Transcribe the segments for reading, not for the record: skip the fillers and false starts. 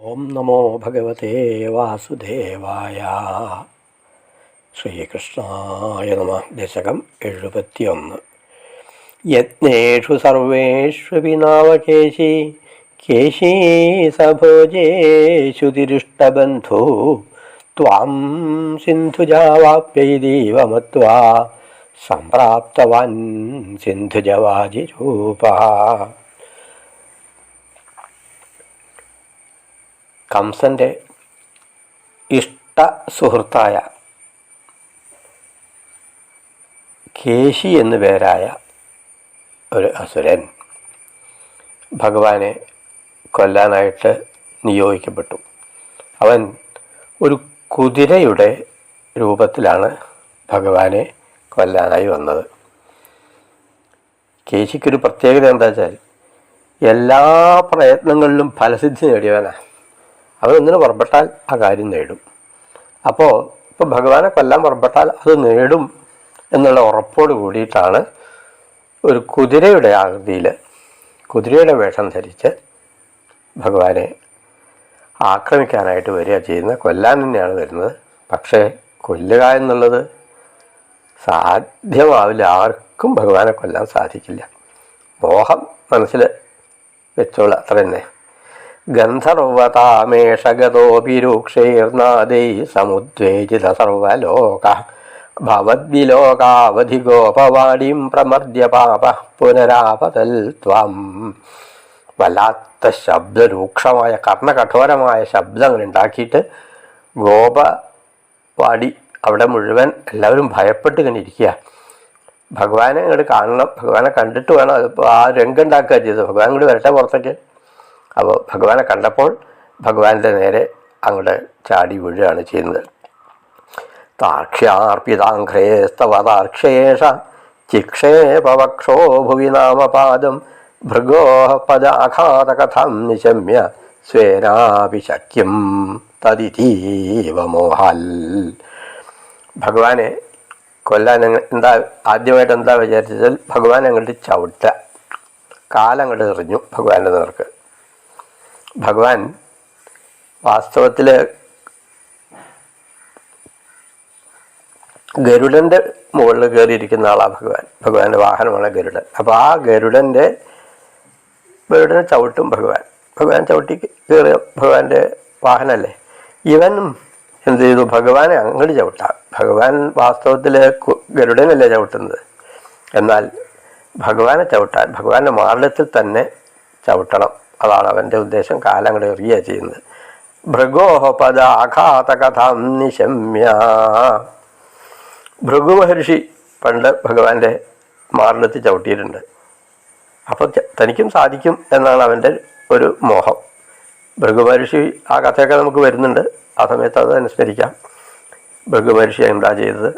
ഓം നമോ ഭഗവതേ വാസുദേവായ. ശ്രീകൃഷ്ണായ നമഃ. ദശകം 71. യജ്ഞേഷു സർവേഷ്വപി നാമകേശി കേശീ സഭോജേഷു തിരിഷ്ടബന്ധു ത്വാം സിന്ധുജാവാപ്യൈതീവമത്വാ സംപ്രാപ്തവാൻ സിന്ധുജവാജിരൂപഃ. കംസൻ്റെ ഇഷ്ട സുഹൃത്തായ കേശി എന്നു പേരായ ഒരു അസുരൻ ഭഗവാനെ കൊല്ലാനായിട്ട് നിയോഗിക്കപ്പെട്ടു. അവൻ ഒരു കുതിരയുടെ രൂപത്തിലാണ് ഭഗവാനെ കൊല്ലാനായി വന്നത്. കേശിക്കൊരു പ്രത്യേകത എന്താ വെച്ചാൽ എല്ലാ പ്രയത്നങ്ങളിലും ഫലസിദ്ധി നേടിയവനാണ്. അവനൊന്നിന് പുറപ്പെട്ടാൽ ആ കാര്യം നേടും. ഇപ്പോൾ ഭഗവാനെ കൊല്ലാൻ പുറപ്പെട്ടാൽ അത് നേടും എന്നുള്ള ഉറപ്പോട് കൂടിയിട്ടാണ് ഒരു കുതിരയുടെ ആകൃതിയിൽ കുതിരയുടെ വേഷം ധരിച്ച് ഭഗവാനെ ആക്രമിക്കാനായിട്ട് വരിക ചെയ്യുന്നത്. കൊല്ലാൻ തന്നെയാണ് വരുന്നത്. പക്ഷേ കൊല്ലുക എന്നുള്ളത് സാധ്യമാവില്ല. ആർക്കും ഭഗവാനെ കൊല്ലാൻ സാധിക്കില്ല. മോഹം മനസ്സിൽ വെച്ചോളൂ, അത്ര തന്നെ. ഗന്ധർവതാമേഷഗതോപിരൂക്ഷൈർനാദൈ സമുദ്വേജിത സർവലോക ഭവദ്വിലോകാവധിഗോപവാടിം പ്രമർദ്യ പാപ പുനരാപതൽ ത്വം. വല്ലാത്ത ശബ്ദരൂക്ഷമായ കർണകഠോരമായ ശബ്ദങ്ങൾ ഉണ്ടാക്കിയിട്ട് ഗോപവാടി അവിടെ മുഴുവൻ എല്ലാവരും ഭയപ്പെട്ട് ഇങ്ങനെ ഇരിക്കുക. ഭഗവാനെ അങ്ങോട്ട് കാണണം, ഭഗവാനെ കണ്ടിട്ട് വേണം. അതിപ്പോൾ ആ രംഗം ഉണ്ടാക്കുക ചെയ്തത്. ഭഗവാൻ ഇങ്ങോട്ട് വരട്ടെ പുറത്തേക്ക്. അപ്പോൾ ഭഗവാനെ കണ്ടപ്പോൾ ഭഗവാന്റെ നേരെ അങ്ങോട്ട് ചാടി വീഴുകയാണ് ചെയ്യുന്നത്. താക്ഷ്യാർപ്പിതാഘ്രേസ്തവതാർക്ഷേഷ ചിക്ഷേപവക്ഷോ ഭുവി നാമപാദം ഭൃഗോ പദാഘാതകഥം നിശമ്യ സ്വേനാഭിശക്യം തദിതീവ മോഹൽ. ഭഗവാനെ കൊല്ലാൻ ആദ്യമായിട്ട് എന്താ വിചാരിച്ചാൽ ഭഗവാൻ അങ്ങോട്ട് ചവിട്ടുക, കാലങ്ങോട്ട് എറിഞ്ഞു ഭഗവാന്റെ നേർക്ക്. ഭഗവാൻ വാസ്തവത്തിൽ ഗരുഡൻ്റെ മുകളിൽ കയറിയിരിക്കുന്ന ആളാണ് ഭഗവാൻ. ഭഗവാന്റെ വാഹനമാണ് ഗരുഡൻ. അപ്പോൾ ആ ഗരുഡനെ ചവിട്ടും ഭഗവാൻ. ഭഗവാൻ ചവിട്ടി കയറിയ ഭഗവാന്റെ വാഹനമല്ലേ. ഇവനും എന്ത് ചെയ്തു? ഭഗവാനെ അങ്ങോട്ട് ചവിട്ടാം. ഭഗവാൻ വാസ്തവത്തിൽ ഗരുഡനല്ലേ ചവിട്ടുന്നത്. എന്നാൽ ഭഗവാനെ ചവിട്ടാൻ ഭഗവാന്റെ മാർഗത്തിൽ തന്നെ ചവിട്ടണം. അതാണ് അവൻ്റെ ഉദ്ദേശം. കാലം അങ്ങോട്ട് എറിയുക ചെയ്യുന്നത്. ഭൃഗോഹ പദ ആഘാതകഥാം നിശമ്യ. ഭൃഗു മഹർഷി പണ്ട് ഭഗവാന്റെ മാറിലെത്തി ചവിട്ടിയിട്ടുണ്ട്. അപ്പോൾ തനിക്കും സാധിക്കും എന്നാണ് അവൻ്റെ ഒരു മോഹം. ഭൃഗു മഹർഷി ആ കഥയൊക്കെ നമുക്ക് വരുന്നുണ്ട്. ആ സമയത്ത് അത് അനുസ്മരിക്കാം. ഭൃഗു മഹർഷി എന്താ ചെയ്തത്?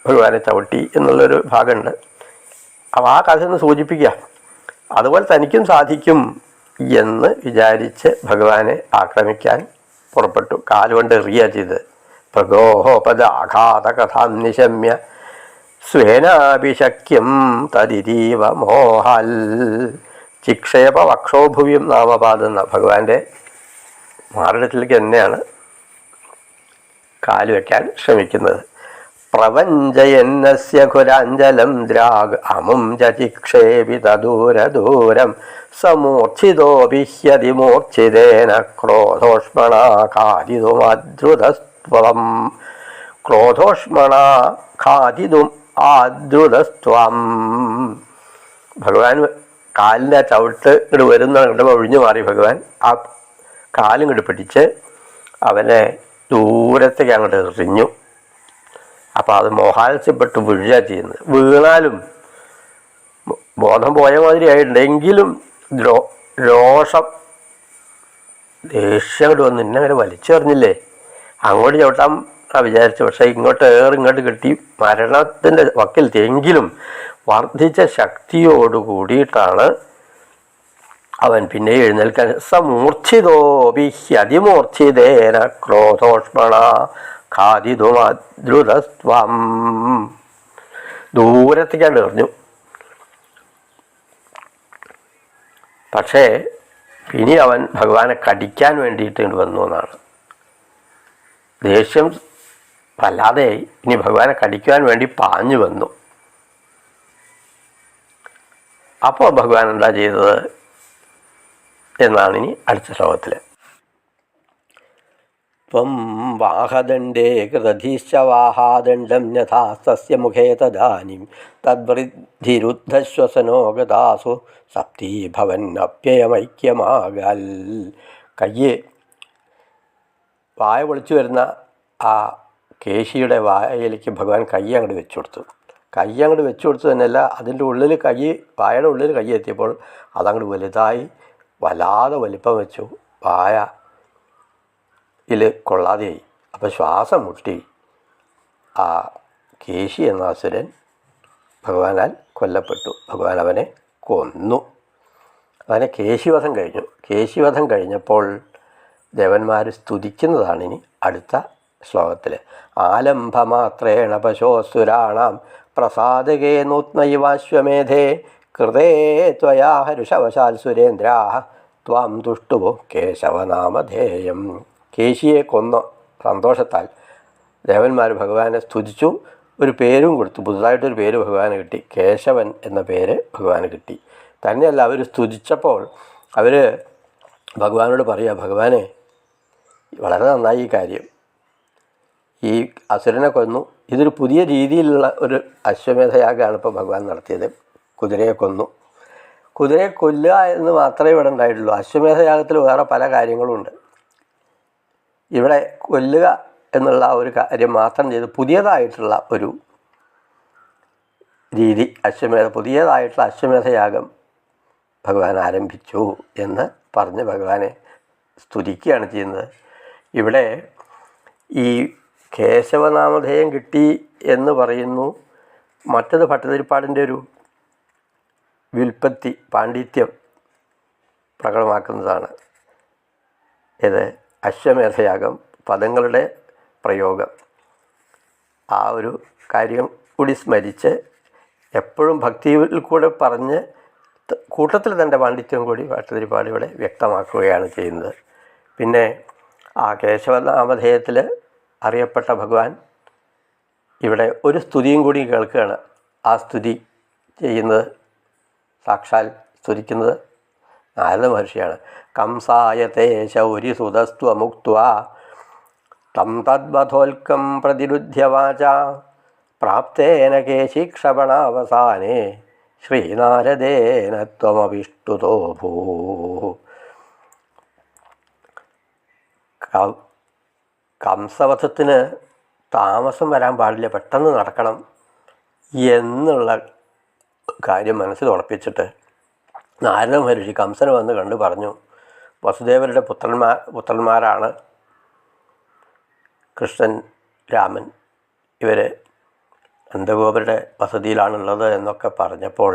ഭഗവാനെ ചവിട്ടി എന്നുള്ളൊരു ഭാഗമുണ്ട്. അപ്പോൾ ആ കഥ ഒന്ന് സൂചിപ്പിക്കുക. അതുപോലെ തനിക്കും സാധിക്കും എന്ന് വിചാരിച്ച് ഭഗവാനെ ആക്രമിക്കാൻ പുറപ്പെട്ടു. കാലുകൊണ്ട് എറിയുക ചെയ്ത്. ഭഗോപദ ആഘാതകഥാം നിശമ്യ സ്വേനാഭിശക്യം തദിതീവ മോഹൽ. ചിക്ഷേപ വക്ഷോഭുവ്യം നാമപാദം. ഭഗവാന്റെ മാറിടത്തിലേക്ക് തന്നെയാണ് കാല് വയ്ക്കാൻ ശ്രമിക്കുന്നത്. പ്രവഞ്ചയന്നസ്യ ഖുരാഞ്ജലം ദ്രാഗ് അമും ചിക്ഷേപിത ദൂരദൂരം സമൂർച്ഛിതോപിഹ്യതിമൂർച്ഛിതേന ക്രോധോഷ്മണാ ഖാദിതുമാദ്രുതസ്ത്വം. ക്രോധോഷ്മണാ ഖാദിതും ആദ്രുതസ്ത്വം. ഭഗവാൻ കാലിൻ്റെ ചവിട്ട് ഇങ്ങോട്ട് വരുന്ന കണ്ടപ്പോൾ ഒഴിഞ്ഞു മാറി ഭഗവാൻ. ആ കാലും ഇങ്ങോട്ട് പിടിച്ച് അവനെ ദൂരത്തേക്ക് അങ്ങോട്ട് എറിഞ്ഞു. അപ്പോൾ അത് മോഹാത്സ്യപ്പെട്ട് വീഴുക ചെയ്യുന്നത്. വീണാലും ബോധം പോയ മാതിരി ആയിട്ടുണ്ടെങ്കിലും രോഷം ദേഷ്യം അങ്ങോട്ട് വന്ന് ഇന്നങ്ങനെ വലിച്ചെറിഞ്ഞില്ലേ, അങ്ങോട്ട് ചവിട്ടാൻ വിചാരിച്ചു. പക്ഷേ ഇങ്ങോട്ട് കിട്ടി മരണത്തിൻ്റെ വക്കിലെത്തിയെങ്കിലും വർദ്ധിച്ച ശക്തിയോടുകൂടിയിട്ടാണ് അവൻ പിന്നെ എഴുന്നേൽക്കാൻ. സമൂർച്ഛിതോപിഹ്യതിമൂർച്ഛിതേന ക്രോധോഷ്മണ ഖാദിതുമാദ്രുതസ്ത്വം. ദൂരത്തേക്കാണ്ട് എറിഞ്ഞു. പക്ഷേ ഇനി അവൻ ഭഗവാനെ കടിക്കാൻ വേണ്ടിയിട്ട് ഇങ്ങോട്ട് വന്നു എന്നാണ്. ദേഷ്യം വല്ലാതെ ഇനി ഭഗവാനെ കടിക്കാൻ വേണ്ടി പാഞ്ഞു വന്നു. അപ്പോൾ ഭഗവാൻ എന്താ ചെയ്തത് എന്നാണ് ഇനി അടുത്ത ശ്ലോകത്തിൽ. ത്വം വാഹദണ്ഡേ കൃതധീശ്ച വാഹാദണ്ഡം യഥാ തസ്യ മുഖേ തദാനിം തദ്വൃദ്ധിരുദ്ധശ്വസനോ ഗതാസു സപ്തീഭവൻ അപ്യയമൈക്യമാകൽ. കയ്യ് വായ പൊളിച്ചു വരുന്ന ആ കേശിയുടെ വായയിലേക്ക് ഭഗവാൻ കൈ അങ്ങോട്ട് വെച്ചു കൊടുത്തു. കൈ അങ്ങോട്ട് വെച്ചു കൊടുത്തു തന്നെയല്ല, അതിൻ്റെ ഉള്ളിൽ വായയുടെ ഉള്ളിൽ കൈ എത്തിയപ്പോൾ അതങ്ങോട്ട് വലുതായി വല്ലാതെ വലിപ്പം വെച്ചു. വായ കൊള്ളാതെയായി. അപ്പോൾ ശ്വാസം മുട്ടി ആ കേശി എന്ന അസുരൻ ഭഗവാനാൽ കൊല്ലപ്പെട്ടു. ഭഗവാൻ അവനെ കൊന്നു. അങ്ങനെ കേശിവധം കഴിഞ്ഞു. കേശിവധം കഴിഞ്ഞപ്പോൾ ദേവന്മാർ സ്തുതിക്കുന്നതാണ് ഇനി അടുത്ത ശ്ലോകത്തിൽ. ആലംബമാത്രേണ പശോസുരാണാം പ്രസാദകേ നൂത്നൈവാശ്വമേധേ കൃതേ ത്വയാ ഹരുഷവശാൽ സുരേന്ദ്രാ ത്വാം തുഷ്ടുവോ കേശവനാമധേയം. കേശിയെ കൊന്ന സന്തോഷത്താൽ ദേവന്മാർ ഭഗവാനെ സ്തുതിച്ചു. ഒരു പേരും കൊടുത്തു. പുതുതായിട്ടൊരു പേര് ഭഗവാന് കിട്ടി. കേശവൻ എന്ന പേര് ഭഗവാന് കിട്ടി. തന്നെയല്ല, അവർ സ്തുതിച്ചപ്പോൾ അവർ ഭഗവാനോട് പറയുക, ഭഗവാനെ വളരെ നന്നായി ഈ കാര്യം, ഈ അസുരനെ കൊന്നു. ഇതൊരു പുതിയ രീതിയിലുള്ള ഒരു അശ്വമേധയാഗമാണ് ഇപ്പോൾ ഭഗവാൻ നടത്തിയത്. കുതിരയെ കൊന്നു. കുതിരയെ കൊല്ലുക എന്ന് മാത്രമേ ഇവിടെ ഉണ്ടായിട്ടുള്ളൂ. അശ്വമേധയാഗത്തിൽ വേറെ പല കാര്യങ്ങളുമുണ്ട്. ഇവിടെ കൊല്ലുക എന്നുള്ള ഒരു കാര്യം മാത്രം ചെയ്ത് പുതിയതായിട്ടുള്ള ഒരു രീതി, പുതിയതായിട്ടുള്ള അശ്വമേധയാഗം ഭഗവാൻ ആരംഭിച്ചു എന്ന് പറഞ്ഞ് ഭഗവാനെ സ്തുതിക്കുകയാണ് ചെയ്യുന്നത്. ഇവിടെ ഈ കേശവനാമധേയം കിട്ടി എന്ന് പറയുന്നു. മറ്റത് ഭട്ടതിരിപ്പാടിൻ്റെ ഒരു വ്യുൽപ്പത്തി, പാണ്ഡിത്യം പ്രകടമാക്കുന്നതാണ്. ഇത് അശ്വമേധയാഗം, പദങ്ങളുടെ പ്രയോഗം. ആ ഒരു കാര്യം കൂടി സ്മരിച്ച് എപ്പോഴും ഭക്തിയിൽ കൂടെ പറഞ്ഞ് കൂട്ടത്തിൽ തൻ്റെ പാണ്ഡിത്യം കൂടി ഭട്ടതിരിപ്പാട് ഇവിടെ വ്യക്തമാക്കുകയാണ് ചെയ്യുന്നത്. പിന്നെ ആ കേശവനാമധേയത്തിൽ അറിയപ്പെട്ട ഭഗവാൻ ഇവിടെ ഒരു സ്തുതിയും കൂടി കേൾക്കുകയാണ്. ആ സ്തുതി ചെയ്യുന്നത്, സാക്ഷാൽ സ്തുതിക്കുന്നത് നാരദ മഹർഷിയാണ്. കംസായത്തെ ശൗരി സുതസ്ത്വമുക്ത്വാ തം തദ്വധോൽക്കം പ്രതിരുധ്യവാച പ്രാപ്തേന കേശിക്ഷപണാവസാനേ ശ്രീനാരദേന ത്വമവിഷ്ടുതോ ഭൂ. കംസവധത്തിന് താമസം വരാൻ പാടില്ല, പെട്ടെന്ന് നടക്കണം എന്നുള്ള കാര്യം മനസ്സിൽ ഉറപ്പിച്ചിട്ട് നാരദ മഹർഷി കംസനെ വന്ന് കണ്ടു പറഞ്ഞു, വസുദേവരുടെ പുത്രന്മാരാണ് കൃഷ്ണൻ, രാമൻ, ഇവർ നന്ദഗോപരുടെ വസതിയിലാണുള്ളത് എന്നൊക്കെ പറഞ്ഞപ്പോൾ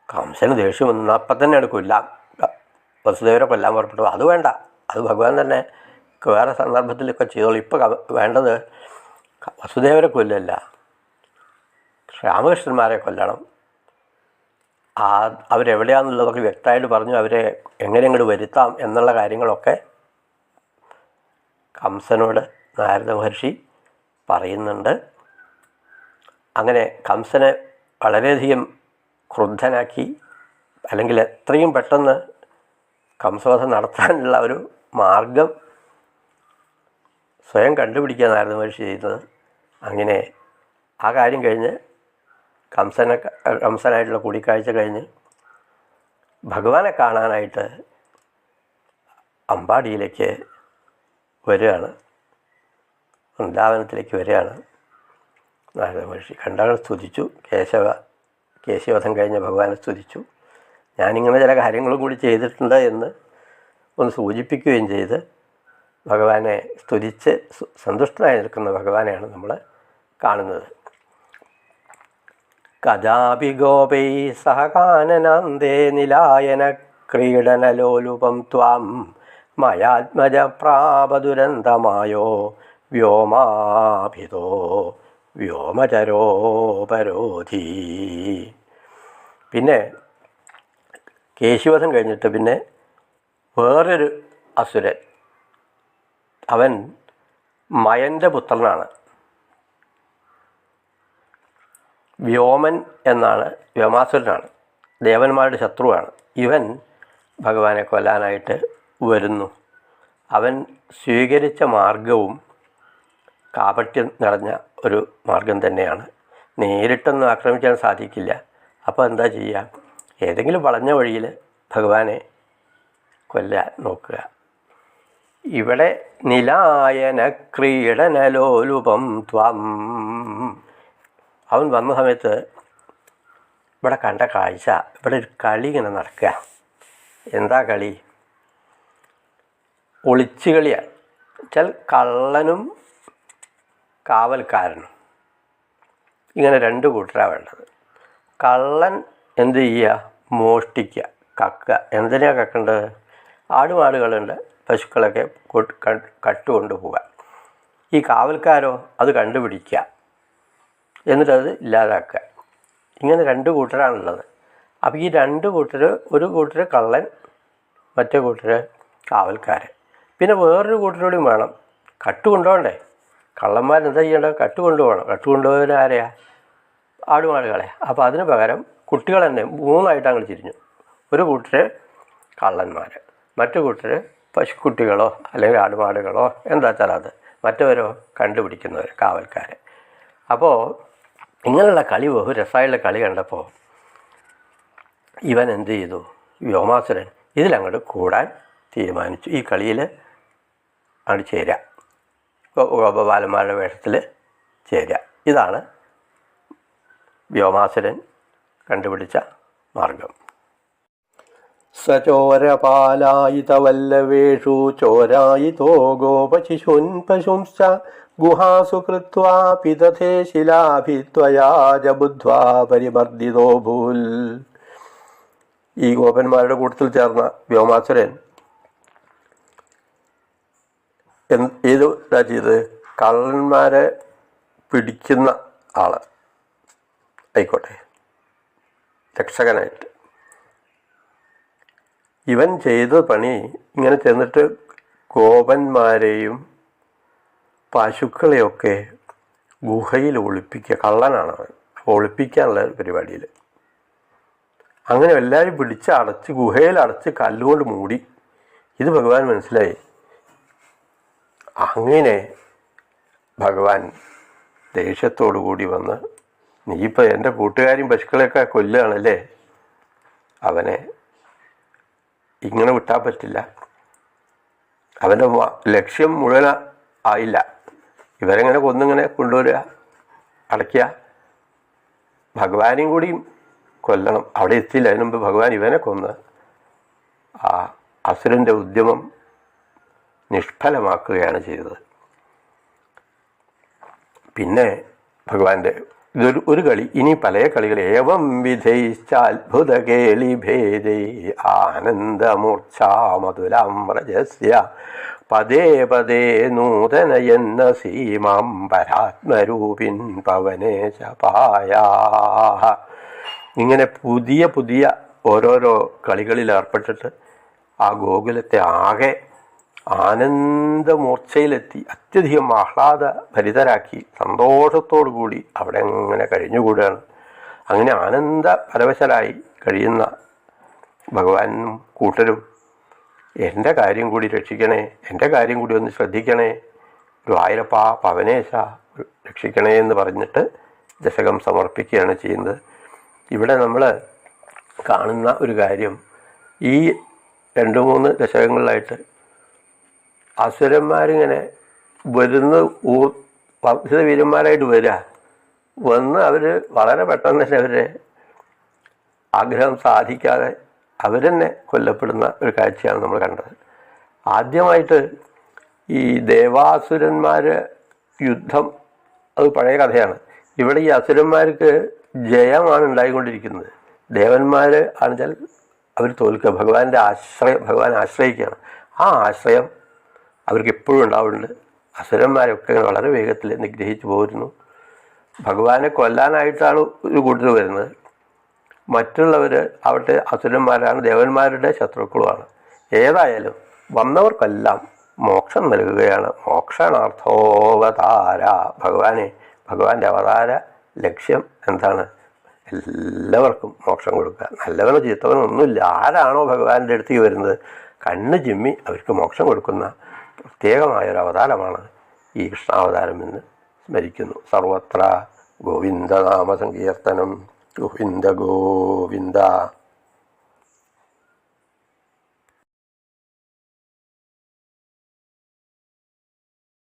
കംസന് ദേഷ്യം വന്നു. അപ്പം തന്നെ കൊല്ലാം, വസുദേവരെ കൊല്ലാൻ പുറപ്പെട്ടു. അത് വേണ്ട, അത് ഭഗവാൻ തന്നെ വേറെ സന്ദർഭത്തിലൊക്കെ ചെയ്തോളൂ. ഇപ്പോൾ വേണ്ടത് വസുദേവരെ കൊല്ലല്ല, രാമകൃഷ്ണന്മാരെ കൊല്ലണം. അവരെവിടെയാണെന്നുള്ളതൊക്കെ വ്യക്തമായിട്ട് പറഞ്ഞു. അവരെ എങ്ങനെ അങ്ങോട്ട് വരുത്താം എന്നുള്ള കാര്യങ്ങളൊക്കെ കംസനോട് നാരദ മഹർഷി പറയുന്നുണ്ട്. അങ്ങനെ കംസനെ വളരെയധികം ക്രുദ്ധനാക്കി, അല്ലെങ്കിൽ എത്രയും പെട്ടെന്ന് കംസവധം നടത്താനുള്ള ഒരു മാർഗം സ്വയം കണ്ടുപിടിക്കുക നാരദ മഹർഷി ചെയ്യുന്നത്. അങ്ങനെ ആ കാര്യം കഴിഞ്ഞ് കംസനായിട്ടുള്ള കൂടിക്കാഴ്ച കഴിഞ്ഞ് ഭഗവാനെ കാണാനായിട്ട് അമ്പാടിയിലേക്ക് വരികയാണ്, വൃന്ദാവനത്തിലേക്ക് വരികയാണ് നാരദ മഹർഷി. കണ്ടാൽ സ്തുതിച്ചു. കേശവധം കഴിഞ്ഞ ഭഗവാനെ സ്തുതിച്ചു. ഞാനിങ്ങനെ ചില കാര്യങ്ങളും കൂടി ചെയ്തിട്ടുണ്ട് എന്ന് ഒന്ന് സൂചിപ്പിക്കുകയും ചെയ്ത് ഭഗവാനെ സ്തുതിച്ച് സന്തുഷ്ടനായി നിൽക്കുന്ന ഭഗവാനെയാണ് നമ്മൾ കാണുന്നത്. കഥാപി ഗോപൈ സഹകാനനാന്തേ നിലായന ക്രീഡനലോലുപം ത്വാം മയാത്മജ പ്രാപദുരന്തമായോ വ്യോമാഭിതോ വ്യോമചരോപരോധി. പിന്നെ കേശിവധം കഴിഞ്ഞിട്ട് പിന്നെ വേറൊരു അസുരൻ, അവൻ മയൻ്റെ പുത്രനാണ്. വ്യോമൻ എന്നാണ്, വ്യോമാസുരനാണ്, ദേവന്മാരുടെ ശത്രുവാണ്. ഇവൻ ഭഗവാനെ കൊല്ലാനായിട്ട് വരുന്നു. അവൻ സ്വീകരിച്ച മാർഗവും കാപട്യം നിറഞ്ഞ ഒരു മാർഗം തന്നെയാണ്. നേരിട്ടൊന്നും ആക്രമിക്കാൻ സാധിക്കില്ല. അപ്പോൾ എന്താ ചെയ്യുക? ഏതെങ്കിലും വളഞ്ഞ വഴിയിൽ ഭഗവാനെ കൊല്ലാൻ നോക്കുക. ഇവിടെ നിലായന ക്രീഡനലോലുപം ത്വം, അവൻ വന്ന സമയത്ത് ഇവിടെ കണ്ട കാഴ്ച, ഇവിടെ ഒരു കളി ഇങ്ങനെ നടക്കുക. എന്താ കളി? ഒളിച്ചു കളിയാണ്. വെച്ചാൽ കള്ളനും കാവൽക്കാരനും, ഇങ്ങനെ രണ്ട് കൂട്ടരാണ് വേണ്ടത്. കള്ളൻ എന്ത് ചെയ്യുക? മോഷ്ടിക്കുക, കക്കുക. എന്തിനാണ് കക്കേണ്ടത്? ആടുമാടുകളുണ്ട്, പശുക്കളൊക്കെ കട്ടുകൊണ്ട് പോകാൻ. ഈ കാവൽക്കാരോ അത് കണ്ടുപിടിക്കുക, എന്നിട്ടത് ഇല്ലാതാക്കുക. ഇങ്ങനെ രണ്ട് കൂട്ടരാണുള്ളത്. അപ്പോൾ ഈ രണ്ട് കൂട്ടർ, ഒരു കൂട്ടർ കള്ളൻ, മറ്റേ കൂട്ടർ കാവൽക്കാർ. പിന്നെ വേറൊരു കൂട്ടരോടും വേണം. കട്ട് കൊണ്ടുപോകണ്ടേ? കള്ളന്മാരെന്താ ചെയ്യേണ്ടത്? കട്ട് കൊണ്ടുപോകണം. കട്ട് കൊണ്ടുപോകുന്ന ആരെയാ? ആടുമാടുകളെ. അപ്പോൾ അതിന് പകരം കുട്ടികൾ തന്നെ മൂന്നായിട്ട് അങ്ങോട്ട് തിരിഞ്ഞു. ഒരു കൂട്ടർ കള്ളന്മാർ, മറ്റു കൂട്ടർ പശുക്കുട്ടികളോ അല്ലെങ്കിൽ ആടുമാടുകളോ എന്താ വെച്ചാൽ അത്, മറ്റവരോ കണ്ടുപിടിക്കുന്നവർ, കാവൽക്കാർ. അപ്പോൾ ഇങ്ങനെയുള്ള കളി, ബഹു രസമായുള്ള കളി കണ്ടപ്പോൾ ഇവൻ എന്ത് ചെയ്തു? വ്യോമാസുരൻ ഇതിലങ്ങോട്ട് കൂടാൻ തീരുമാനിച്ചു. ഈ കളിയിൽ അങ്ങോട്ട് ചേരുക, ഗോപബാലന്മാരുടെ വേഷത്തിൽ ചേരുക. ഇതാണ് വ്യോമാസുരൻ കണ്ടുപിടിച്ച മാർഗം. സചോരപാലായിതവല്ലവേഷു ചോരായിതോ ഗോപശിശൂൻ പശുംശ്ച ഗുഹാസു കൃത്വാ പിതഥേ ശിലാഭിത്വയാ ച ബുദ്ധ്വാ പരിമർദ്ദിതോ ഭൂൽ. ഈ ഗോപന്മാരുടെ കൂട്ടത്തിൽ ചേർന്ന വ്യോമാസുരൻ ഏതാ ചെയ്ത്? കള്ളന്മാരെ പിടിക്കുന്ന ആൾ ആയിക്കോട്ടെ, രക്ഷകനായിട്ട് ഇവൻ ചെയ്ത പണി ഇങ്ങനെ ചെന്നിട്ട് ഗോപന്മാരെയും പശുക്കളെയൊക്കെ ഗുഹയിൽ ഒളിപ്പിക്കുക. കള്ളനാണ് അവൻ. അപ്പോൾ ഒളിപ്പിക്കാനുള്ള പരിപാടിയിൽ അങ്ങനെ എല്ലാവരും പിടിച്ച് അടച്ച് ഗുഹയിൽ അടച്ച് കല്ലുകൊണ്ട് മൂടി. ഇത് ഭഗവാൻ മനസ്സിലായി. അങ്ങനെ ഭഗവാൻ ദേഷ്യത്തോടു കൂടി വന്ന്, നീ ഇപ്പോൾ എൻ്റെ കൂട്ടുകാരും പശുക്കളെയൊക്കെ കൊല്ലുകയാണല്ലേ, അവനെ ഇങ്ങനെ വിട്ടാൽ പറ്റില്ല. അവൻ്റെ ലക്ഷ്യം മുഴുവൻ ആയില്ല. ഇവരെങ്ങനെ കൊന്നിങ്ങനെ കൊണ്ടുവരിക, അടയ്ക്കുക. ഭഗവാനെയും കൂടി കൊല്ലണം. അവിടെ എത്തിയില്ല. അതിന് മുമ്പ് ഭഗവാൻ ഇവനെ കൊന്ന് ആ അസുരൻ്റെ ഉദ്യമം നിഷ്ഫലമാക്കുകയാണ് ചെയ്തത്. പിന്നെ ഭഗവാന്റെ ഇതൊരു കളി. ഇനി പല കളികൾ. ഏവം വിധൈശ്ചാത്ഭുത കേളിഭേദൈ ആനന്ദമൂർച്ഛാമതുലാമ്രജസ്യ പദേ പദേ നൂതനയന്ന സീമാം പരാത്മരൂപിൻ പവനേശ പായാ. ഇങ്ങനെ പുതിയ പുതിയ ഓരോരോ കളികളിൽ ഏർപ്പെട്ടിട്ട് ആ ഗോകുലത്തെ ആകെ ആനന്ദമൂർച്ചയിലെത്തി അത്യധികം ആഹ്ലാദ ഭരിതരാക്കി സന്തോഷത്തോടു കൂടി അവിടെ അങ്ങനെ കഴിഞ്ഞുകൂടുകയാണ്. അങ്ങനെ ആനന്ദ പരവശരായി കഴിയുന്ന ഭഗവാനും കൂട്ടരും എൻ്റെ കാര്യം കൂടി രക്ഷിക്കണേ, എൻ്റെ കാര്യം കൂടി ഒന്ന് ശ്രദ്ധിക്കണേ, ഗുരുവായൂരപ്പ പവനേശ രക്ഷിക്കണേ എന്ന് പറഞ്ഞിട്ട് ദശകം സമർപ്പിക്കുകയാണ് ചെയ്യുന്നത്. ഇവിടെ നമ്മൾ കാണുന്ന ഒരു കാര്യം, ഈ 2-3 ദശകങ്ങളിലായിട്ട് അസുരന്മാരിങ്ങനെ വരുന്ന വർദ്ധിത വീരന്മാരായിട്ട് വന്ന് അവർ വളരെ പെട്ടെന്ന് തന്നെ അവരെ ആഗ്രഹം സാധിക്കാതെ അവർ തന്നെ കൊല്ലപ്പെടുന്ന ഒരു കാഴ്ചയാണ് നമ്മൾ കണ്ടത്. ആദ്യമായിട്ട് ഈ ദേവാസുരന്മാർ യുദ്ധം, അത് പഴയ കഥയാണ്. ഇവിടെ ഈ അസുരന്മാർക്ക് ജയമാണ് ഉണ്ടായിക്കൊണ്ടിരിക്കുന്നത്. ദേവന്മാർ ആണെച്ചാൽ അവർ തോൽക്കുക. ഭഗവാന്റെ ആശ്രയം, ഭഗവാൻ ആശ്രയിക്കുകയാണ്. ആ ആശ്രയം അവർക്ക് എപ്പോഴും ഉണ്ടാവുന്നുണ്ട്. അസുരന്മാരൊക്കെ വളരെ വേഗത്തിൽ നിഗ്രഹിച്ചു പോരുന്നു. ഭഗവാനെ കൊല്ലാനായിട്ടാണ് ഒരു കൂട്ടർ വരുന്നത്. മറ്റുള്ളവർ ആവട്ടെ അസുരന്മാരാണ്, ദേവന്മാരുടെ ശത്രുക്കളുമാണ്. ഏതായാലും വന്നവർക്കെല്ലാം മോക്ഷം നൽകുകയാണ്. മോക്ഷണാർത്ഥോവതാര. ഭഗവാന്റെ അവതാര ലക്ഷ്യം എന്താണ്? എല്ലാവർക്കും മോക്ഷം കൊടുക്കുക. നല്ലവനോ ചീത്തവനോ ഒന്നുമില്ല. ആരാണോ ഭഗവാന്റെ അടുത്തേക്ക് വരുന്നത് കണ്ണ് ചിമ്മി അവർക്ക് മോക്ഷം കൊടുക്കുന്ന പ്രത്യേകമായൊരു അവതാരമാണ് ഈ കൃഷ്ണാവതാരം എന്ന് സ്മരിക്കുന്നു. സർവത്ര ഗോവിന്ദനാമ സങ്കീർത്തനം. ഗോവിന്ദ ഗോവിന്ദ.